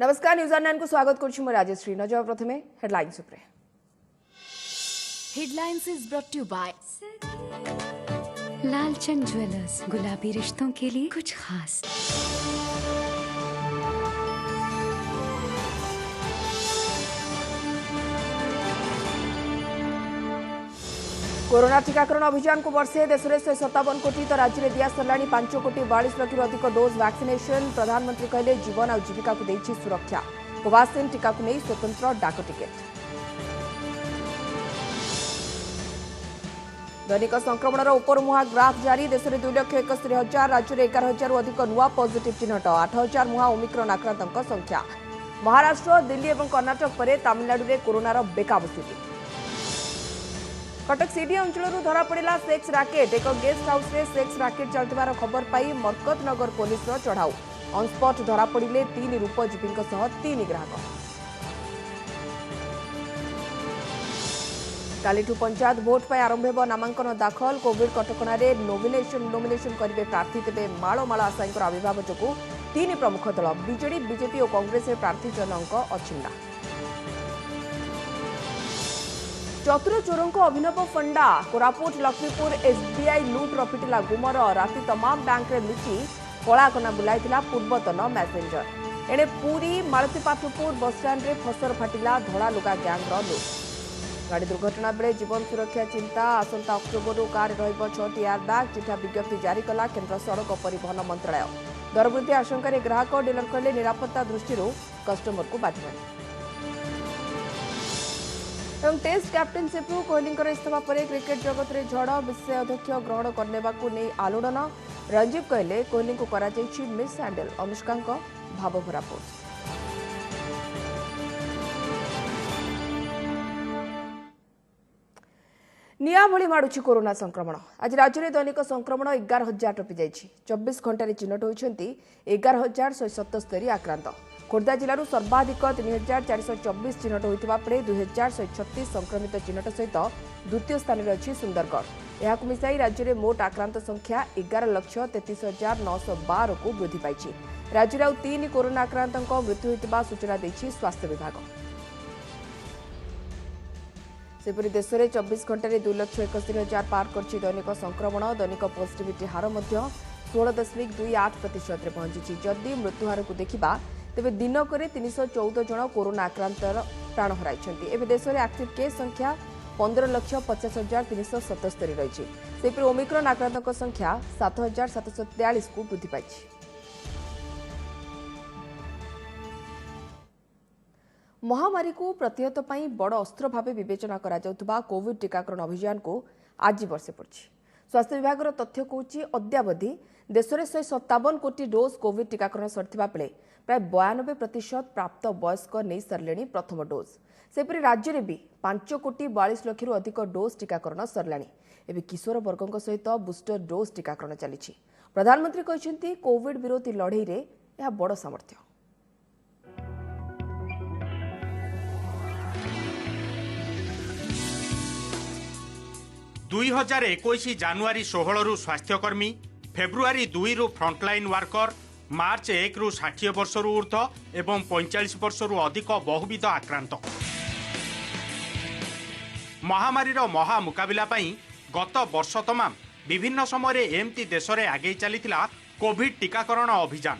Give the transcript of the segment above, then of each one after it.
नमस्कार न्यूज 9 को स्वागत करछु म राजश्री। नजर प्रथमे हेडलाइंस उपरे। Headlines is brought to by Lalchand jewellers, गुलाबी रिश्तों के लिए कुछ खास। कोरोना टीकाकरण अभियान को वर्षे देश में 157 कोटी तो राज्य में दिया सरला 5 कोटी 42 लाख अधिक डोज वैक्सीनेशन। प्रधानमंत्री कहले जीवन और जीविका को देछि सुरक्षा। कोवाक्सिन टीका को नहीं स्वतंत्र डाक टिकेट। दैनिक संक्रमण उपरमुहा ग्राफ जारी। देश में 2,71,000 राज्य में 11,000 अधिक नुआ पॉजिटिव चिन्हट। 8,000 मुहा ओमिक्रॉन आक्रांतों संख्या। महाराष्ट्र, दिल्ली और कर्णाटक पर तमिलनाडु में कोरोनार बेकाबू स्थिति। कटक सीडी अंचल धरा पड़ा सेक्स राकेट। एक गेस्ट हाउस रे सेक्स राकेट चलती खबर पाई मरकत नगर पुलिस चढ़ाऊ। ऑनस्पॉट धरा पड़े 3 रूपजीवी 3 ग्राहक। कालीठू पंचायत भोट पर आरंभ हो नामांकन दाखल। कोविड कटकणार नोमिनेशन करेंगे प्रार्थी। तेज माल आशायी आविर्भाव जो 3 प्रमुख दल बीजेडी, बीजेपी और कांग्रेस प्रार्थी चयन अछिंडा। चतुर चोरों को अभिनव फंडा। कोरापुट लक्ष्मीपुर एसबीआई लुट रफिटिला गुमर। राति तमाम बैंक रे लुचि कलाकना बुलाइथिला पूर्वतन मैसेंजर। एणे पुरी मालतीपाटपुर बसस्टाण्ड रे फसर फाटिला धड़ा लुगा गैंग लुट। गाड़ी दुर्घटना बेले जीवन सुरक्षा चिंता। आसंता अक्टोबर कार रहिब 6टी एयरबैग। चिठा विज्ञप्ति जारी कला केंद्र सड़क परिवहन मंत्रालय। दरवृद्धि आशंका ग्राहक डीलर कहले निरापत्ता दृष्टि कस्टमर को बाधिबनी। टेस्ट कैप्टेनशिप कोहली इस्तीफा पर क्रिकेट जगत में झड़। विश्व अध्यक्ष ग्रहण करने को नहीं आलोड़न। रंजीव कहले कोहली को करा मिस हैंडल। अनुष्का भावभरा पोस्ट। निया भली माड़ुछि कोरोना संक्रमण। आज राज्य में दैनिक संक्रमण 11,000 टपी जाइछि। 24 घंटे चिन्हट होइछन्ति 11,177 आक्रांत। खोर्धा जिलूर सर्वाधिक 3,424 चिन्हट होता बेले 2,136 संक्रमित चिन्हट सहित द्वितीय स्थान में अच्छी सुंदरगढ़। यह मिसाई राज्य में मोट आक्रांत संख्या 11,33,912 को वृद्धि पाई। राज्य में 3 कोरोना आक्रांतों मृत्यु होता सूचना देछि स्वास्थ्य विभाग। सेपरी देश में 24 घंटे 2,71,000 पार कर दैनिक संक्रमण। दैनिक पॉजिटिविटी हार 16.28% पहुंची। जदि मृत्युहार को देखा तेज दिनक 314 जन कोरोना आक्रांत प्राण हराई। एवं देश में एक्टिव केस संख्या 15,50,377 रही। सेपरी ओमिक्रॉन आक्रांतों संख्या 7,743 को वृद्धि पाई। महामारी को प्रतिहत पाई बड़ अस्त्र भाव विवेचना करा जाउतबा कोविड टीकाकरण अभियान को आज वर्षे पड़ी। स्वास्थ्य विभाग तथ्य कहूँ अद्यावधि देश में 157 कोटी डोज कोविड टीकाकरण सरिथिबा बेले प्राय 92% प्राप्त वयस्क नहीं सारे प्रथम डोज। सेपरी राज्य में भी 5 कोटी 42 लाख अधिक डोज टीकाकरण सरला। एवं किशोर वर्गों सहित बुस्टर डोज टीकाकरण चली। प्रधानमंत्री कहते कोविड विरोधी लड़ई रे यह बड़ सामर्थ्य। 2021 जानुआरी 16 रु स्वास्थ्यकर्मी, फेब्रुआरी 2 रु फ्रंटलाइन वर्कर, मार्च 1 रु 60 वर्ष रु ऊर्ध्व एवं 45 वर्ष रु अधिक बहुविध आक्रांत। महामारीर महा मुकाबिला पई गत वर्ष तमाम विभिन्न समय एमती देश में आगे चलीथिला कोविड टीकाकरण अभियान।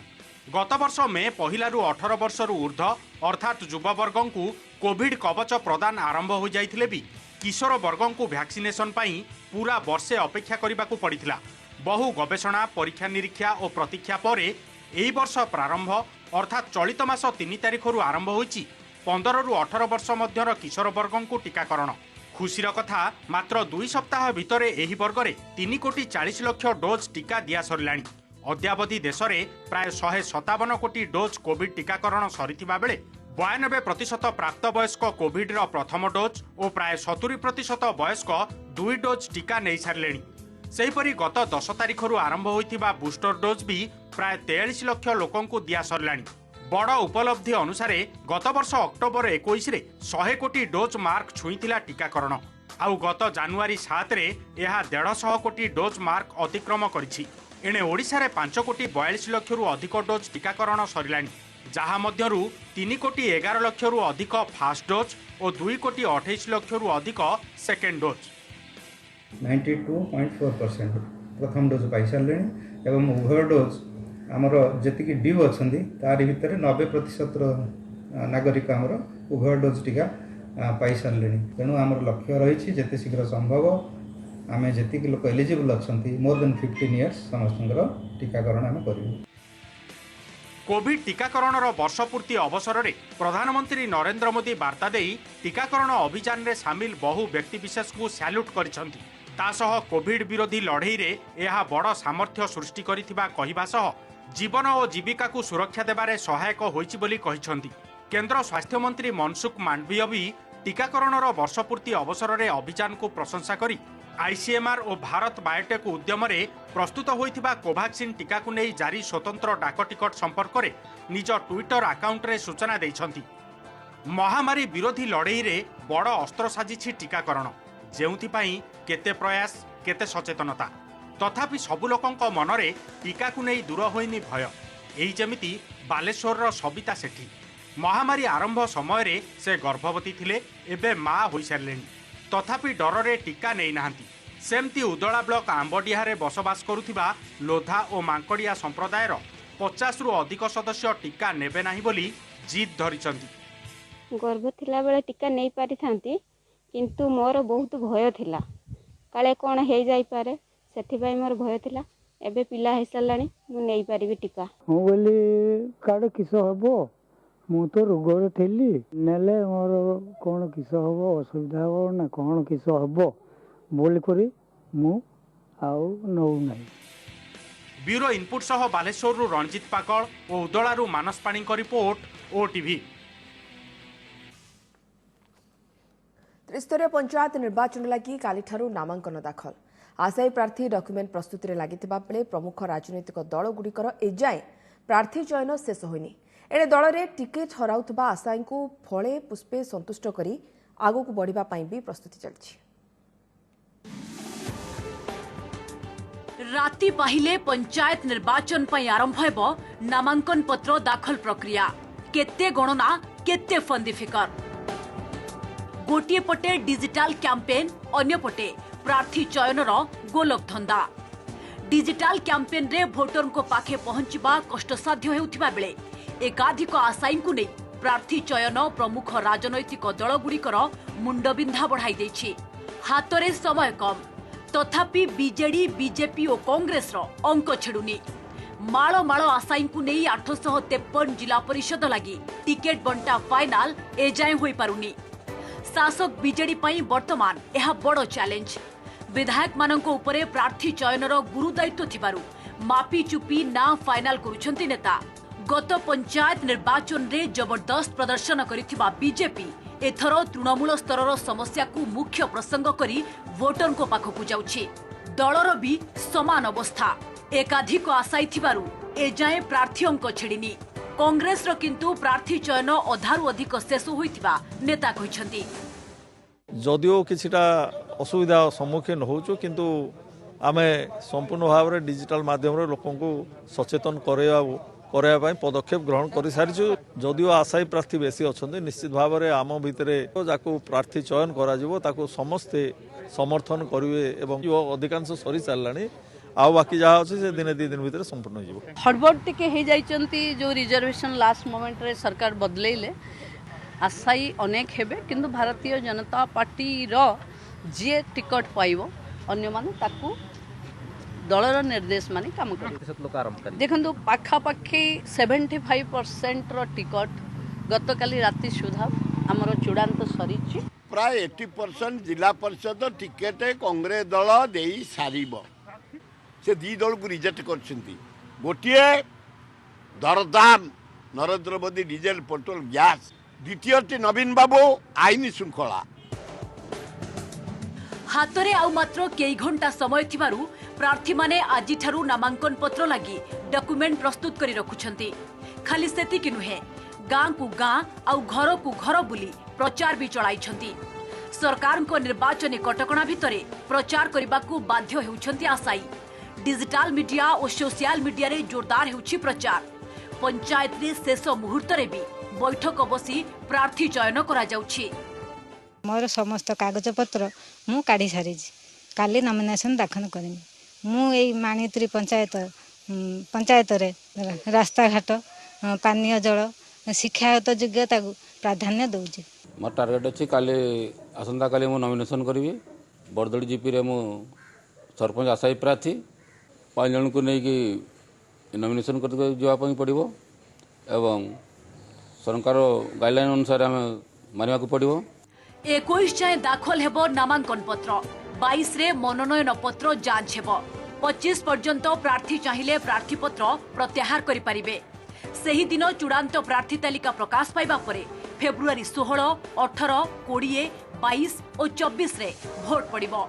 गत वर्ष मे 1 रु 18 वर्ष रु ऊर्ध्व अर्थात युववर्गों को कोविड कवच प्रदान आरंभ हो जाइथिले भी किशोर वर्गों को वैक्सीनेशन पाई पूरा वर्षे अपेक्षा करने को पड़ता। बहु गवेषणा, परीक्षा निरीक्षा और प्रतीक्षा पर यही वर्ष प्रारंभ अर्थात चलित मास 3 तारिख रु आरंभ होइछि 15 रु 18 वर्ष मध्यर किशोर वर्गों को टीकाकरण। खुशीर कथा मात्र 2 सप्ताह भितर एही वर्ग में 3 कोटी 40 लाख डोज टीका दिया सरलाणी। अद्यावधि देश में प्राय 157 कोटी डोज कोविड टीकाकरण सरिथिबा बेले 92% प्राप्त वयस्क कोविड प्रथम डोज और प्राय 70% वयस्क 2 डोज टीका नहीं सारे। सेहीपरि गत 10 तारिख रु आरंभ होइथिबा बूस्टर डोज भी प्राय 43 लाख लोकों को दिया सरलाणी। बड़ उपलब्धि अनुसार गत वर्ष अक्टोबर 21 रे 100 कोटी डोज मार्क छुईथिला टीकाकरण। आउ गत जानुआरी 7 रे यह 150 कोटी डोज मार्क अतिक्रम करिछि। एणे ओडिशा रे 5 कोटी 42 लाख रु अधिक डोज टीकाकरण सरिलाणी। जहाँ मध्यरु 3,11,00,000 रु अधिक फास्ट डोज और 2,28,00,000 रु अधिक सेकेंड डोज। 92.4% प्रथम डोज पाई सारे एवं उभय डोज आमर जी ड्यू अच्छा तार भितर 90% नागरिक आमर उभय डोज टीका पाई सारे। तेणु आमर लक्ष्य रही जिते शीघ्र संभव आम जी लोक एलिजिबल अच्छा मोर देन 15 इयर्स समस्त टीकाकरण आम कर। कोविड टीकाकरण वर्ष पूर्ति अवसर में प्रधानमंत्री नरेंद्र मोदी वार्ता दे टीकाकरण अभियान में सामिल बहु व्यक्तिविशेष को सैल्यूट करिसेंति। तासह कोविड विरोधी लड़ई रे यह बड़ सामर्थ्य सृष्टि करिथिबा कहिबा सह जीवन और जीविका को सुरक्षा देबारे सहायक होइछि बोली कहिसेंति। केंद्र स्वास्थ्य मंत्री मनसुख मांडवीय भी टीकाकरण वर्ष पूर्ति अवसर में अभियान को प्रशंसा करी आईसीएमआर और भारत बायोटेक उद्यम रे प्रस्तुत होइथिबा कोवैक्सीन टीका को नहीं जारी स्वतंत्र डाक टिकट संपर्क में निज ट्विटर अकाउंट रे सूचना दैछंती। महामारी विरोधी लड़ई रे बड़ अस्त्र साजिछि टीकाकरण, जेउथिपाई केते प्रयास केते सचेतनता, तथापि सबु लोकंक मनरे टीका को नहीं दूर होइनी भय। एही जेमिति बालेश्वर सबिता सेठी महामारी आरंभ समय रे से गर्भवती थिले, एबे मां होई सारलेनी, तथापि डर टीका नहीं नाहांती। सेमती उदला ब्लॉक आंबडिहारे बसवास करुथिबा लोधा और मांकड़िया संप्रदायर 50 रु अधिक सदस्य टीका नेबे नाही बोली जिद धरिचंती। गर्भ थिला बेले टीका नहीं पारि थांती, किंतु मोर बहुत भय थिला काले कोन हे जाई पारे, सेथि भाई मोर भय थिला। एबे पिला हे सलानी मु नहीं पारिबी टीका। हो बोली काड किस हबो, मु तो रोगर थेली नेले मोर कोन किस हबो, असुविधा हो ना कोन किस हबो बोल करी मु आउ नौ नाही। ब्यूरो इनपुट सह बालेश्वर रणजित पाकल और उदलारू मानस पाणी को रिपोर्ट ओटीवी। त्रिस्तरीय पंचायत निर्वाचन लगी कालीठारू नामांकन दाखल। आशायी प्रार्थी डॉक्यूमेंट प्रस्तुति में लगिथिबा बेले प्रमुख राजनैतिक दल गुड़िकर एजाएं प्रार्थी चयन शेष होइनी। एणे दल में टिकेट हराउथबा आशायी को फले पुष्पे संतुष्ट करी आगू बढ़िबा पई भी प्रस्तुति चलछि। राति पाहिले पंचायत निर्वाचन पर आरंभ हेबो नामांकन पत्र दाखल प्रक्रिया। केते गणना केते फंदी फिकर, गोटे पटे डिजिटल कैंपेन, अन्य पटे प्रार्थी चयनर गोलक धंदा। डिजिटल कैंपेन रे भोटर को पाखे पहुंचबा कष्टसाध्य हेउथिबा बेले एकाधिक आशायी को नहीं प्रार्थी चयन प्रमुख राजनैतिक दल गुड़िकर मुंडबिंधा बढ़ाई देछि। हातरे समय कम, तथापि बीजेडी बीजेपी और कांग्रेस रो अंक छेड़ुनी। माळ माळ आशायी को नहीं 853 जिला परिषद लगी टिकेट बंटा फाइनाल एजाए होई पारुनी। शासक बीजेडी पई वर्तमान यह बड़ चैलेंज। विधायक मानक उपरे प्रार्थी चयनर गुरु दायित्व थिबारु मापी चुपी ना फाइनाल करुछंती नेता। गत पंचायत निर्वाचन रे जबरदस्त प्रदर्शन करिथिबा बीजेपी एथर तृणमूल स्तर समस्या को मुख्य प्रसंग करी वोटर को पाखकु जाउछि। दलर भी समान अवस्था, एकाधिक आशायी थिबारु एजाए प्रार्थी अंक छेड़िनी। कांग्रेस रो किंतु प्रार्थी चयन अधारु अधिक शेष होइथिबा नेता कहिसंती। जदिओ किछिटा असुविधा सम्मुखीन होउछु, किंतु आमे संपूर्ण भाव में डिजिटल माध्यम रे लोकन को सचेतन कराया पदक्षेप ग्रहण कर सारी। जदिओ आशायी प्रार्थी बेसी अच्छा, निश्चित भाव में आम भितर जाको प्रार्थी चयन करा समस्ते समर्थन करेंगे एवं अधिकांश सरी सारे आउ बाकी जहाँ अच्छे से दिने 2 दिन भितर संपूर्ण हो। हड़बड़ टिके हो जाइचंती जो रिजर्वेशन लास्ट मोमेंट रे सरकार बदलेले आशायी अनेक हेबे, किंतु भारतीय जनता पार्टी रो जे टिकट पाइबो अन्य माने ताकू दलर निर्देश माने काम कर। देखंतु पाखापाखी 75% रो टिकट गतकाली राति सुधा हमरो चूड़ांत सरीची। प्राय 80% जिला परिषद टिकेट कांग्रेस दल देई सारिबो। से 2 दल को रिजेक्ट करछंती। गोटिए दरदाम Narendra Modi diesel petrol gas, द्वितीयटी नवीन बाबू आईन श्रृंखला। हातरे आउ मात्र कई घंटा समय थिबारु प्रार्थी माने आजि ठारू नामांकन पत्र लगी डॉक्यूमेंट प्रस्तुत करी रखुछंती। खाली सेतिकी नुहे, गाँ को गाँ आउ घर को घर बुली प्रचार भी चलाइछंती। सरकार को निर्वाचन कटकणा भितरे प्रचार करने को बाध्य हेउछंती आशायी। डिजिटल मीडिया और सोशल मीडिया रे जोरदार हेउछि प्रचार। पंचायत रे शेष मुहूर्त रे भी बैठक बसी प्रार्थी चयन करा जाउछि। मोर समस्त कागज पत्र मु काढ़ी सारी काली नॉमिनेशन दाखल करमी। मु एई माणित्री पंचायत रे रास्ता घाट पानीय जल शिक्षागत योग्यता को प्राधान्य दउछि। मोर टार्गेट अछि काली आसंता काली मु नॉमिनेशन करबी। बरदड़ी जीपी रे मु सरपंच आशायी प्रार्थी 5 जन को नहीं कि नॉमिनेशन कर जावाई पड़ो एवं सरकार गाइडलाइन अनुसार आम मानिबा को पड़ो। 21 जाए दाखल हेबो नामांकन पत्र, 22 रे मनोनयन पत्र जांच हेबो, 25 पर्यंत प्रार्थी चाहिए प्रार्थी पत्र प्रत्याहार करि परिबे। सही दिन चूड़ांत प्रार्थी तालिका प्रकाश पाइबा परे फेब्रुआरी 16, 18, 20, 22 और 24 रे भोट पड़िबो।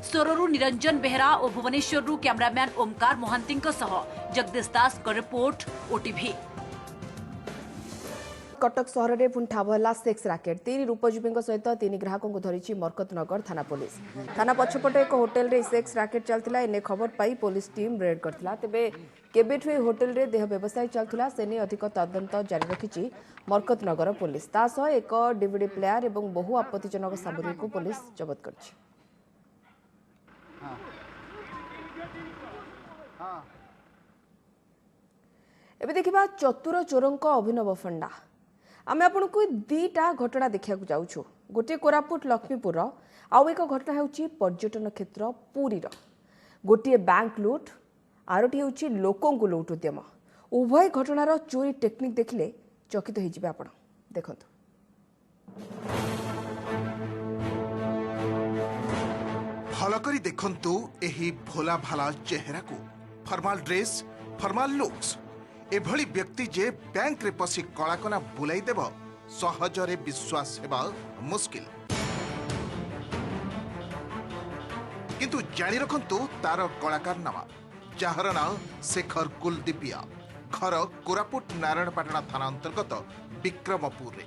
सोररू निरंजन बेहरा और भुवनेश्वररू कैमरामैन ओमकार मोहांती जगदीश दास का रिपोर्ट ओटीवी। कटक सहर में पुणी ठाब है सेक्स राकेट। 3 रूपजीवी सहित 3 ग्राहकों को धरी मरकतनगर थाना पुलिस। थाना पछपटे एक होटेल रे सेक्स राकेट चलता एने खबर पाई पुलिस टीम रेड करथिला। तेबे केबेठु होटेल रे देह व्यवसाय चलता सेने अधिक तदंत जारी रखिछि मरकतनगर पुलिस। ता सह एक डीवीडी प्लेयर एवं बहु आपत्तिजनक सामग्री को पुलिस जबत करछि। एबे देखिबा चतुर चोरों अभिनव फंडा। आम आपन को 2टा घटना देखा जाऊँ। गोटे कोरापुट लक्ष्मीपुर आउ एक घटना होची पर्यटन क्षेत्र पुरीर। गोटे बैंक लुट आरोटी होची लोकों को लुट उद्यम। उभय घटनार चोरी टेक्निक देखिले चकित हो जिबे आपण। देखंतु भलकरी देखंतु एही भोला भाला चेहरा को। Formal dress, formal looks. एभली व्यक्ति जे बैंक रे पसी कलाकना बुलाई देव सहजरे विश्वास हेबा मुश्किल। किंतु जानी रखंतु तार कलाकार नामा जार ना शेखर कुलदीपिया। घर कोरापुट नारायणपाटना थाना अंतर्गत विक्रमपुर रे।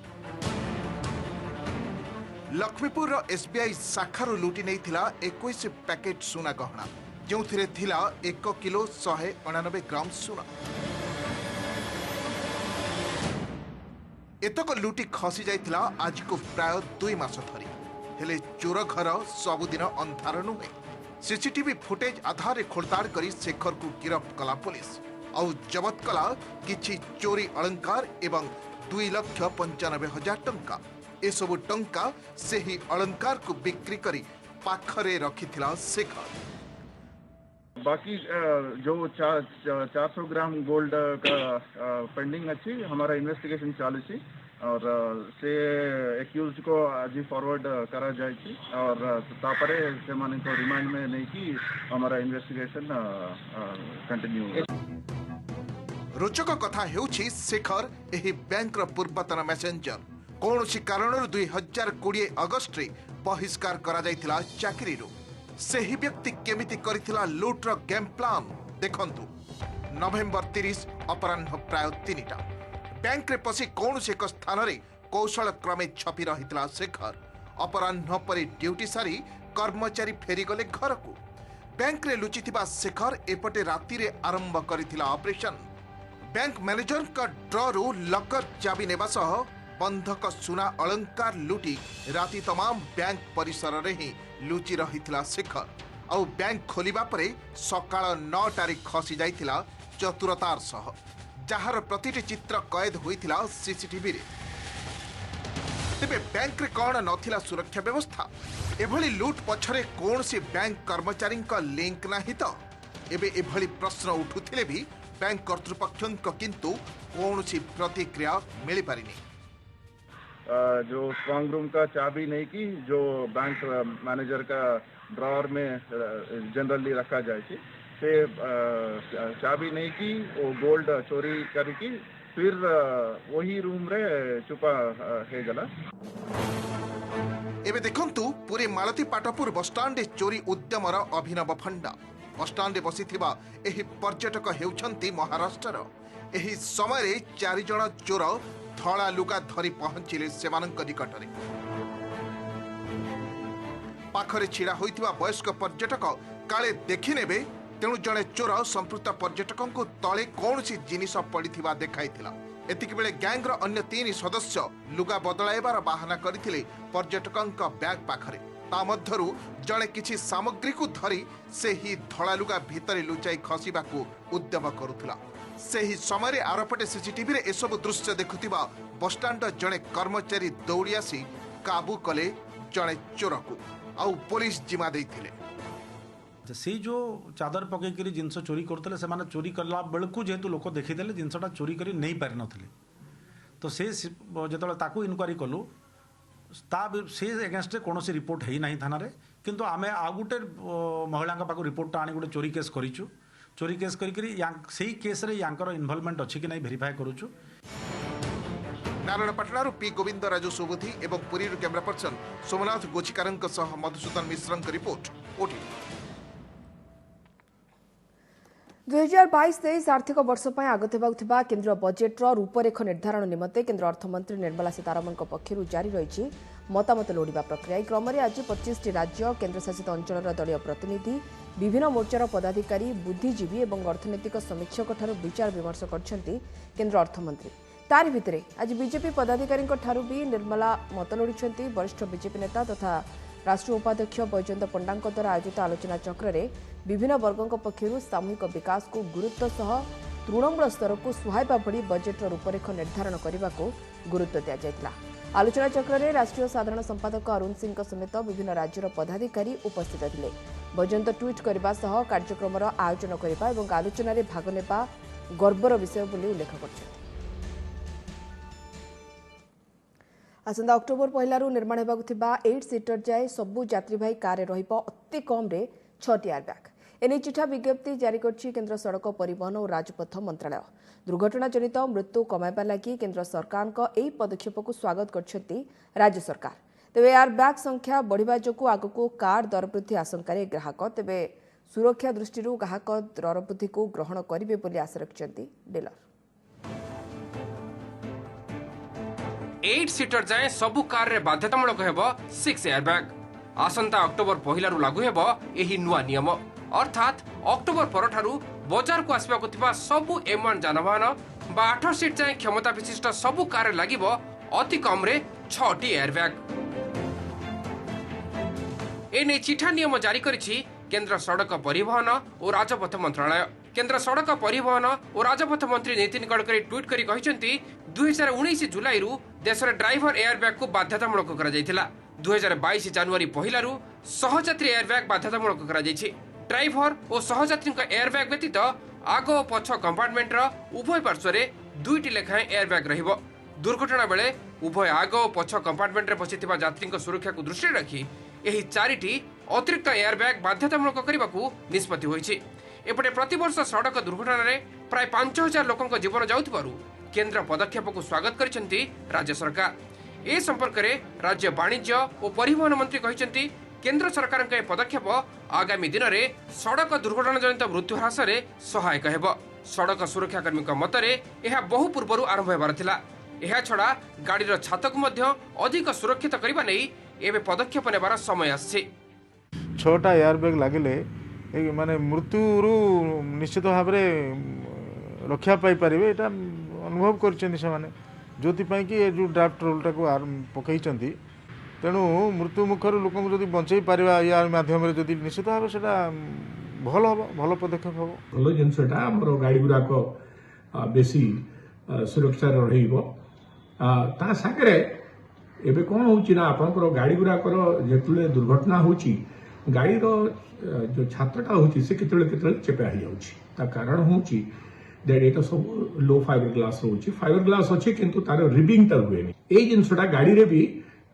लक्ष्मीपुर एसबीआई शाखारू लुटी नहीं थिला 21 पैकेट सुना गहना जो थिला 1 किलो 199 ग्राम सुना। एतक लुटी खसी जाइथिला आज को प्राय 2 मास धरी। हेले चोर घर सबुदिन अंधार नुहे। सीसीटीवी फुटेज आधार खोलताड़ करी शेखर को गिरफ्त कला पुलिस और जबत कला किछि चोरी अलंकार एवं 2,95,000 टंका। एसबु टंका से ही अलंकार को बिक्री करी पाखरे रखिथिला शेखर। बाकी जो 400 ग्राम गोल्ड का पेंडिंग अच्छी हमारा इन्वेस्टिगेशन चालू छी और से एक्यूज को आज फॉरवर्ड करा जाए और तापरे से माने तो रिमांड में नहीं की हमारा इन्वेस्टिगेशन कंटिन्यू। रोचक कथा हेउछि शेखर एही बैंक रो पूर्वतन मैसेंजर कौन सी कारण 2020 अगस्त रे बहिष्कार करा जाइथिला चाकरी रो। सेही व्यक्ति केमिति करिथिला लुट्र गेम प्लान देखंतु। नवेम्बर 30 अपराह्न प्राय 3टा बैंक रे पसी कौन से एक स्थान रे कौशल क्रमे छपी रहितला शेखर। अपराह्न परे ड्यूटी सारी कर्मचारी फेरी गले घर को। बैंक रे लुचिथिबा शेखर एपटे राति रे आरंभ करिथिला ऑपरेशन। बैंक मैनेजर का ड्रॉ रू लकर चाबी नेबा सह बंधक सुना अलंकार लुटी राति तमाम बैंक परिसर रे ही लुचि रहिथिला शेखर। और बैंक खोलिबा परे सकाळ 9टारे खसी जाइथिला चतुरतार सह जहार प्रतिटी चित्र कैद होइथिला सीसीटीवी रे। तेबे बैंक रे कौन नथिला सुरक्षा व्यवस्था? एभली लूट पछरे कौन से बैंक कर्मचारी का लिंक नाही तो? एबे एभली प्रश्न उठुथिले भी बैंक कर्तृपक्षक किंतु कौन सी प्रतिक्रिया मिली पारिनी। जो स्ट्रांग रूम का चाबी नहीं की जो बैंक मैनेजर का ड्रॉअर में जनरली रखा जाए से चाबी नहीं की वो गोल्ड चोरी करके फिर वही रूम रे चुपा है गला। एबे देखंतु पूरे मालती पाटपुर बसस्टाण्ड चोरी उद्यमर अभिनव फंडा। बसस्टाण्ड बसिथिबा एही पर्यटक हेउछंती महाराष्ट्रर। एही समय 4 जण चोर धड़ा लुगा धरी पहुंचिले सेमानंक निकटरे। पाखरे छिड़ा होइथिबा वयस्क पर्यटक काले देखि नेबे तेणु जड़े चोर संपृक्त पर्यटकों को तले कौन सी जिनिस पड़िथिबा देखाइथिला। एतिक बेले गैंगर अन्य 3 सदस्य लुगा बदलाइबार बाहाना करथिले पर्यटकों बैग पाखरे। ता मध्यरु जड़े किछि सामग्री को धरी से ही धड़ा लुगा भितरे लुचाई खसिबाकू उद्यम करुथिला। सेही समय आरपटे सीसीटीवी रे एसबु दृश्य देखुथिबा बसस्टाण्ड जड़े कर्मचारी दौड़ी आसी काबू कले जड़े चोर को आउ पुलिस जिमा देथिले। से जो चादर पकईकरी जिनस चोरी करते से चोरी कला बेलू जेहेतु लोक देखीदे जिनसा चोरी कर नहीं पारि नथिले तो से जो इनक्वारी कलु से एगेन्स्ट कौन रिपोर्ट है ना थाना किंतु आमे आ गोटे महिला पाक रिपोर्ट आनी गोटे चोरी केस करूँ। चोरी केस करी केस रे यांकर इन्वॉल्वमेंट अच्छी कि नहीं वेरीफाई करूँ। नारायणपाटना पी गोविंद राजू सुबुद्धि एवं पुरी कैमरा पर्सन सोमनाथ गोचिकार मधुसूदन मिश्र रिपोर्ट ओटीटी। 2022-23 आर्थिक वर्ष पर आगत होगा केन्द्र बजेट्र रूपरेख निर्धारण निमंते केन्द्र अर्थमंत्री निर्मला सीतारमण पक्षर जारी रही मतामत लोड़ा प्रक्रिया। क्रम में आज 25टी राज्य केन्द्रशासित अंचल दलीय प्रतिनिधि विभिन्न मोर्चार पदाधिकारी बुद्धिजीवी और अर्थनैतिक समीक्षक विचार विमर्श करछंती केन्द्र अर्थमंत्री। तारि भितरे आज बीजेपी पदाधिकारी भी निर्मला मत लोड़ी। वरिष्ठ बीजेपी नेता तथा राष्ट्रीय उपाध्यक्ष बैजयंत पंडा द्वारा आयोजित आलोचना चक्र में विभिन्न वर्गों पक्षर सामूहिक विकास को गुरुत्व सह तृणमूल स्तर को सुहायबा भली बजेट्र रूपरेख निर्धारण करने को गुरुत्व दि जाइतिला। आलोचना चक्र में राष्ट्रीय साधारण संपादक अरुण सिंह समेत विभिन्न राज्यर पदाधिकारी उपस्थित थे। बैजयंत ट्वीट करने सह कार्यक्रम आयोजन करने और आलोचन में भाग नेबा गर्वर विषय बोली उल्लेख कर। आसंता अक्टोबर पहलू निर्माण होगा 8 सीटर जाए सबु यात्रीवाही कार अति कम 6टी एयरबैग। एने चिठा विज्ञप्ति जारी करछि केन्द्र सड़क परिवहन और राजपथ मंत्रालय। दुर्घटना जनित मृत्यु कमाइबा लागि केन्द्र सरकार का एही पदक्षेप को स्वागत करछंती राज्य सरकार। तेबे एयरबैग संख्या बढ़िबा जोगु आगको कार दर वृद्धि आशंका ग्राहक तेबे सुरक्षा दृष्टि ग्राहक दर वृद्धि को ग्रहण करिवे बोली आशा रखिछंती डीलर। 8 सीटर जाए सबु कार रे बाध्यतामूलक हेबो 6 एयरबैग। आसंता अक्टोबर पहिलारू लागू हेबो एही नुआ नियम अर्थात अक्टोबर परठारू बाजार को आसबाकु थिबा सबु M1 जानवाहन बा 8 सीट जाए क्षमता विशिष्ट सबु कार रे लागिबो अति कम रे 6टी एयरबैग। एने चिठा नियम जारी करिछि केन्द्र सड़क परिवहन और राजपथ मंत्रालय। केन्द्र सड़क परिवहन और राजपथ मंत्री नितिन गडकरी ट्वीट करी कहिसेंती 2019 जुलाई रु देश में ड्राइवर एयरबैग को बाध्यतामूलक करा जायतिला। 2022 जनवरी पहिलारू सहयात्री एयरबैग बाध्यतामूलक करा जायछि। ड्राइवर और सहयात्री एयरबैग व्यतीत आग और पछ कंपार्टमेंट उभय पार्श्व रे 2टी लेखाएं एयरबैग रहिबो। दुर्घटना बेले उभय आग और पछ कंपार्टमेंट रे बसिथिबा यात्री सुरक्षा को दृष्टि रखी एही 4टी अतिरिक्त एयरबैग बाध्यतामूलक करबाकू निष्पत्ति होईछि। एपटे प्रतिवर्ष सड़क दुर्घटना रे प्राय 5000 लोकंक जीवन जाउथिबारु केन्द्र पदक्षेप को स्वागत करिसेंती राज्य सरकार। ए संपर्क में राज्य वाणिज्य और परिवहन मंत्री कहिसेंती केन्द्र सरकार के पदक्षेप आगामी दिन में सड़क दुर्घटना जनित मृत्यु ह्रास में सहायक हेबो। सड़क सुरक्षाकर्मी मतरे यह बहु पूर्व आरंभ होबार थिला। एहा छड़ा गाड़ीर छात को मध्य अधिक सुरक्षित करबा नै एबे पदक्षेप नेबार समय आछि। 6टा एयरबैग लागिले माने मृत्युरू निश्चित भाव रक्षा पाई पारिबे एटा अनुभव करछन्ती से जोथि कि जो ड्राफ्ट रोलटा को पकई तेणु मृत्यु मुखर लोक जब बंचई पारिबा या माध्यम जदि निश्चित भाव से भल हम भल पदक्षेप हम भल जिनसा आम गाड़ी गुड़ाक बेसी सुरक्षा ता सागे एवं कौन होना आप गाड़ी गुड़ाक जो दुर्घटना हो गाड़ी जो छात्रटा हो चेपा हो जाता कारण हूँ ये सब लो फाइबर ग्लास रोचे फाइबर ग्लास अच्छे किंतु तार रिबिंगटा हुए ये जिनसा गाड़ी रे भी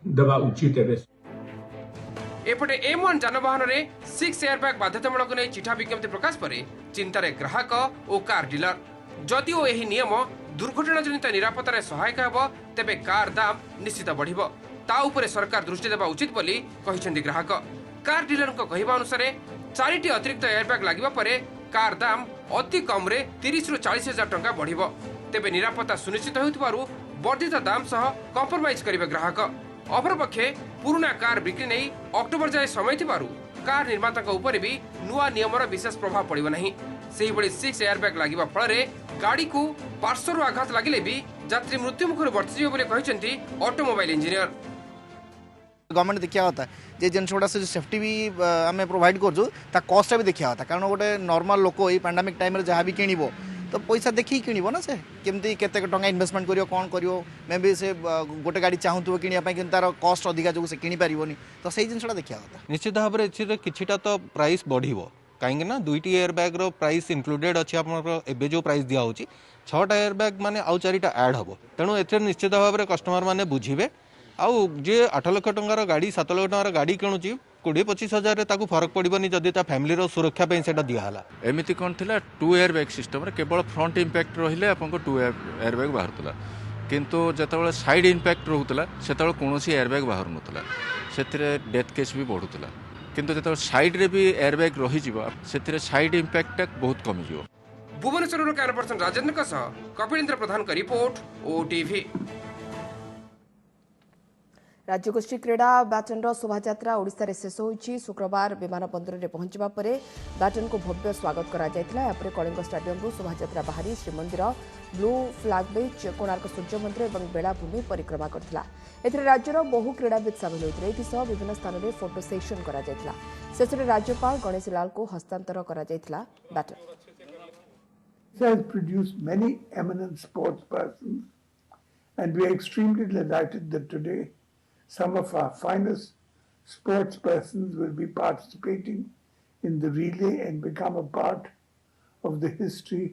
देवा उचित है। एपटे M1 जानवाहन रे 6 एयरबैग बाध्यतामूलक नै चिठा विज्ञप्ति प्रकाश पर चिंतार ग्राहक और कार डीलर। जदिओ एही नियम दुर्घटना जनित निरापत्ता रे सहायक हेबो तेबे कार दाम निश्चित बढ़िबो ता उपरे सरकार दृष्टि देबा उचित बोली कहिसेंती ग्राहक। कार डीलर को कहिबा अनुसार 4टी अतिरिक्त एयरबैग लागिबा परे कार दाम अति कम रे 30 रु 40 हजार टंका बढ़िबो। तेबे निरापत्ता सुनिश्चित होइतबारु वर्धित दाम सह कंप्रोमाइज करिबे ग्राहक। अपरपक्षे पुराना कार बिक्री नहीं अक्टोबर जाए समय थिबारु कार निर्माता उपरे भी नुआ नियमर विशेष प्रभाव पड़ो नहीं। से 6 एयरबैग लगिबा फल गाड़ी को पार्श्वर आघात लगिले भी यात्री मृत्यु मुखर बर्तिजिव बोली कहते ऑटोमोबाइल इंजीनियर। गवर्नमेंट देखा होता जे जिन गुड़ा से सेफ्टी भी आम प्रोवाइड कर कस्ट भी देखा होता कारण गोटे नॉर्मल लोक ये पैंडेमिक टाइम जहाँ भी किणव तो पैसा देखिए किणव ना से केमती केते टंका इन्वेस्टमेंट करियो कौन करियो मे बी से गोटे गाड़ी चाहूथो किनिया कि तार कस्ट अधिका जो से किनी पारिबोनी तो सही जिनसटा देखा होता। निश्चित भाव में किछिटा तो प्राइस बढ़िबो कहीं ना 2टी एयरबैग रो प्राइस इंक्लूडेड अच्छी आपन जो प्राइस दिया होची 6टा एयरबैग माने आउ 4टा ऐड हबो तेणु एथे निश्चित भाव में कस्टमर माने बुझिबे आउ जे 8 लाख टंकार गाड़ी 7 लाख टंकार गाड़ी किणुची 20-25 हजार ताकू फरक पड़ोनी जदि फैमिली सुरक्षा दिहला। एमती कौन थी 2 एयरबैग सिस्टम केवल फ्रंट इंपैक्ट रहिले आपन को 2 एयरबैग बाहर किंतु जिते साइड इंपैक्ट रोला से कौन एयरबैग बाहर नाला से डेथ केस भी बढ़ुला किंतु जो साइड रे भी एयरबैग रही से साइड इंपैक्ट बहुत कमिज। भुवनेश्वर कैमरा पर्सन राजेंद्र कपिलेन्द्र प्रधान का रिपोर्ट ओटीवी। राज्यगोष्ठी क्रीड़ा बैटन शोभायात्रा ओडिशा शेष होईछि। शुक्रवार विमानबंदर में पहुंचवा परे बैटन को भव्य स्वागत करा जायतिला। यापर कलिंग स्टेडियम रु शोभायात्रा बाहरी Srimandir blue flag beach Konark सूर्य मंदिर और बेलाभूमि परिक्रमा करथिला। एथिरे राज्यर बहु क्रीड़ाविद सामिल होइतिले। एथिसह विभिन्न स्थान में फोटो सेशन करा जायतिला। शेषरे राज्यपाल गणेशी लाल को हस्तांतर करा जायतिला baton. Has produced many eminent sports persons and we are extremely delighted that today some of our finest sports persons will be participating in the relay and become a part of the history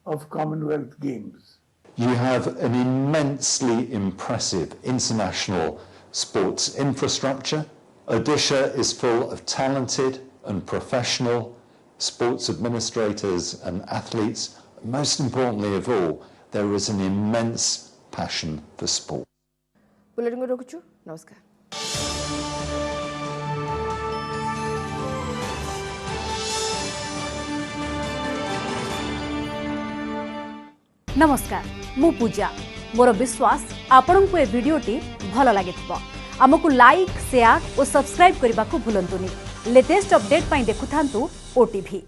of Commonwealth Games. You have an immensely impressive international sports infrastructure. Odisha is full of talented and professional sports administrators and athletes. Most importantly of all, there is an immense passion for sport. Bulletin को रोकुछु। नमस्कार। नमस्कार मु पूजा मोर विश्वास आपण को ए वीडियोटी भल लगे आमको लाइक शेयर और सब्सक्राइब करने को भूलंतुनी। लेटेस्ट अपडेट पाई देखुथांतु ओटीवी।